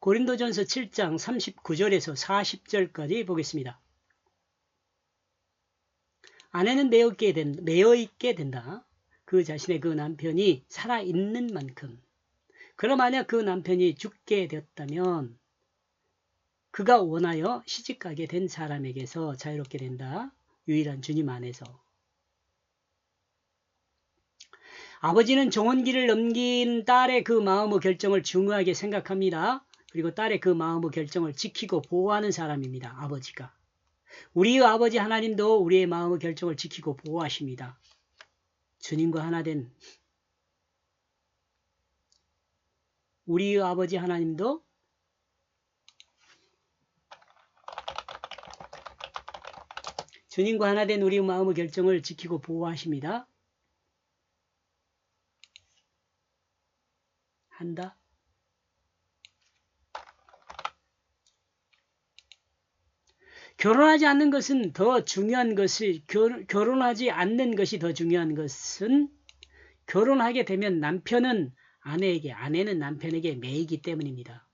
고린도전서 7장 39절에서 40절까지 보겠습니다. 아내는 매여 있게 된다. 그 자신의 그 남편이 살아있는 만큼. 그럼 만약 그 남편이 죽게 되었다면 그가 원하여 시집가게 된 사람에게서 자유롭게 된다. 유일한 주님 안에서. 아버지는 정혼기를 넘긴 딸의 그 마음의 결정을 중요하게 생각합니다. 그리고 딸의 그 마음의 결정을 지키고 보호하는 사람입니다. 아버지가. 우리의 아버지 하나님도 우리의 마음의 결정을 지키고 보호하십니다. 주님과 하나 된 우리의 아버지 하나님도 주님과 하나 된 우리의 마음의 결정을 지키고 보호하십니다. 한다. 결혼하지 않는 것은 더 중요한 것이 결혼하지 않는 것이 더 중요한 것은 결혼하게 되면 남편은 아내에게, 아내는 남편에게 매이기 때문입니다.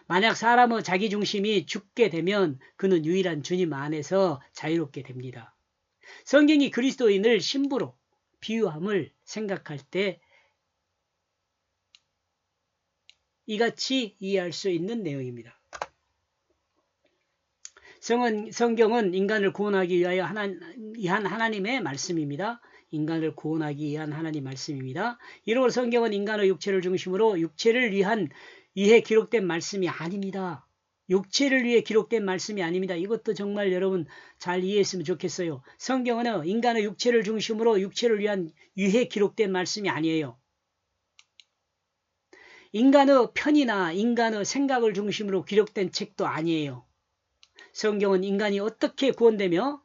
만약 사람의 자기중심이 죽게 되면 그는 유일한 주님 안에서 자유롭게 됩니다. 성경이 그리스도인을 신부로 비유함을 생각할 때 이같이 이해할 수 있는 내용입니다. 성경은 인간을 구원하기 위하여 위한 하나님의 말씀입니다. 인간을 구원하기 위한 하나님 말씀입니다. 이러므로 성경은 인간의 육체를 중심으로 육체를 위해 기록된 말씀이 아닙니다. 육체를 위해 기록된 말씀이 아닙니다. 이것도 정말 여러분 잘 이해했으면 좋겠어요. 성경은 인간의 육체를 중심으로 육체를 위해 기록된 말씀이 아니에요. 인간의 편이나 인간의 생각을 중심으로 기록된 책도 아니에요. 성경은 인간이 어떻게 구원되며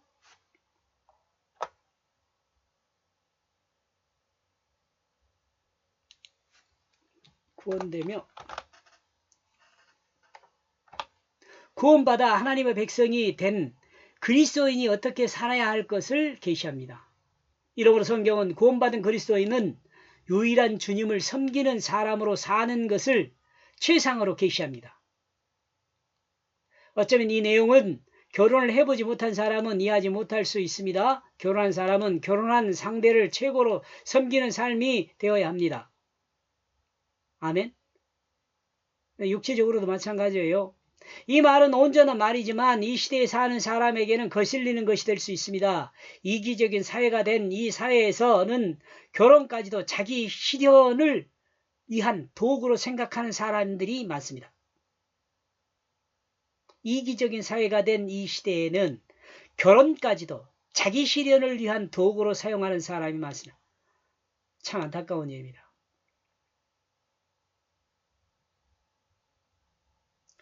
구원받아 하나님의 백성이 된 그리스도인이 어떻게 살아야 할 것을 계시합니다. 이러므로 성경은 구원받은 그리스도인은 유일한 주님을 섬기는 사람으로 사는 것을 최상으로 계시합니다. 어쩌면 이 내용은 결혼을 해보지 못한 사람은 이해하지 못할 수 있습니다. 결혼한 사람은 결혼한 상대를 최고로 섬기는 삶이 되어야 합니다. 아멘. 육체적으로도 마찬가지예요. 이 말은 온전한 말이지만 이 시대에 사는 사람에게는 거슬리는 것이 될 수 있습니다. 이기적인 사회가 된 이 사회에서는 결혼까지도 자기 실현을 위한 도구로 생각하는 사람들이 많습니다. 이기적인 사회가 된 이 시대에는 결혼까지도 자기 실현을 위한 도구로 사용하는 사람이 많습니다. 참 안타까운 일입니다.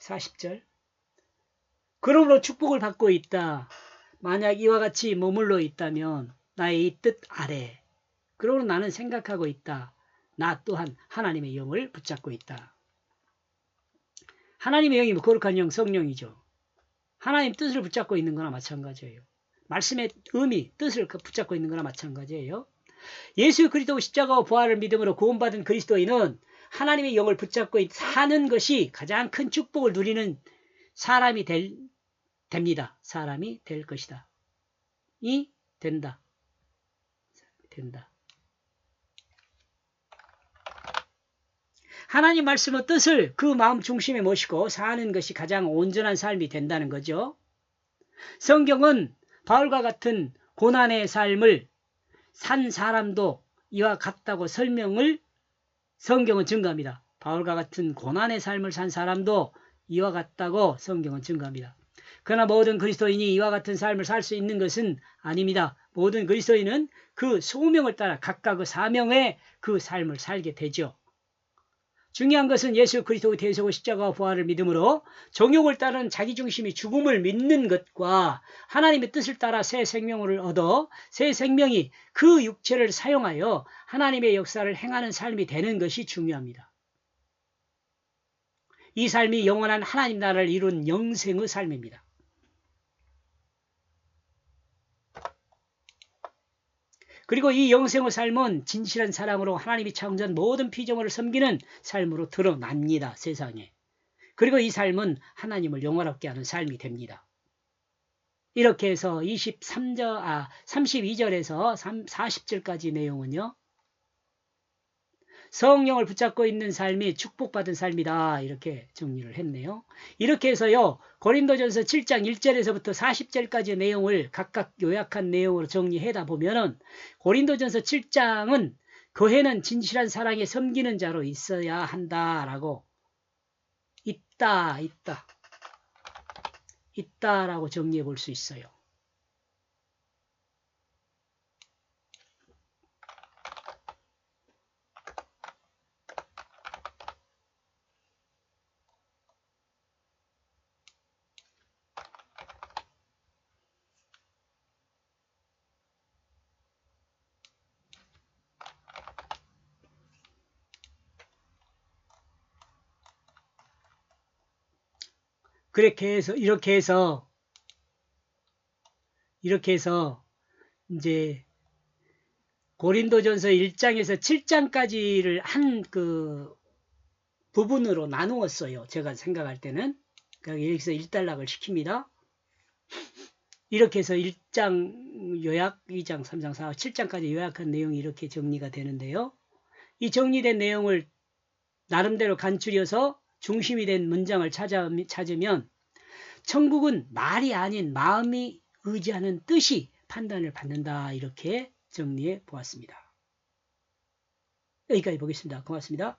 40절. 그러므로 축복을 받고 있다. 만약 이와 같이 머물러 있다면 나의 이 뜻 아래. 그러므로 나는 생각하고 있다. 나 또한 하나님의 영을 붙잡고 있다. 하나님의 영이 거룩한 영, 성령이죠. 하나님 뜻을 붙잡고 있는 거나 마찬가지예요. 말씀의 의미, 뜻을 붙잡고 있는 거나 마찬가지예요. 예수 그리스도 십자가와 부활을 믿음으로 구원받은 그리스도인은 하나님의 영을 붙잡고 사는 것이 가장 큰 축복을 누리는 사람이 됩니다. 사람이 될 것이다. 된다. 하나님 말씀의 뜻을 그 마음 중심에 모시고 사는 것이 가장 온전한 삶이 된다는 거죠. 성경은 바울과 같은 고난의 삶을 산 사람도 이와 같다고 설명을 성경은 증거합니다. 바울과 같은 고난의 삶을 산 사람도 이와 같다고 성경은 증거합니다. 그러나 모든 그리스도인이 이와 같은 삶을 살 수 있는 것은 아닙니다. 모든 그리스도인은 그 소명을 따라 각각의 사명의 그 삶을 살게 되죠. 중요한 것은 예수 그리스도의 대속의 십자가와 부활을 믿음으로 정욕을 따른 자기중심이 죽음을 믿는 것과 하나님의 뜻을 따라 새 생명을 얻어 새 생명이 그 육체를 사용하여 하나님의 역사를 행하는 삶이 되는 것이 중요합니다. 이 삶이 영원한 하나님 나라를 이룬 영생의 삶입니다. 그리고 이 영생의 삶은 진실한 사랑으로 하나님이 창조한 모든 피조물을 섬기는 삶으로 드러납니다. 세상에. 그리고 이 삶은 하나님을 영원롭게 하는 삶이 됩니다. 이렇게 해서 32절에서 40절까지 내용은요. 성령을 붙잡고 있는 삶이 축복받은 삶이다. 이렇게 정리를 했네요. 이렇게 해서요. 고린도전서 7장 1절에서부터 40절까지 내용을 각각 요약한 내용으로 정리하다 보면은 고린도전서 7장은 교회는 진실한 사랑에 섬기는 자로 있어야 한다라고 있다라고 정리해 볼 수 있어요. 이렇게 해서 이제 고린도전서 1장에서 7장까지를 한 그 부분으로 나누었어요. 제가 생각할 때는. 여기서 일단락을 시킵니다. 이렇게 해서 1장 요약, 2장, 3장, 4장, 7장까지 요약한 내용이 이렇게 정리가 되는데요. 이 정리된 내용을 나름대로 간추려서 중심이 된 문장을 찾으면 천국은 말이 아닌 마음이 의지하는 뜻이 판단을 받는다. 이렇게 정리해 보았습니다. 여기까지 보겠습니다. 고맙습니다.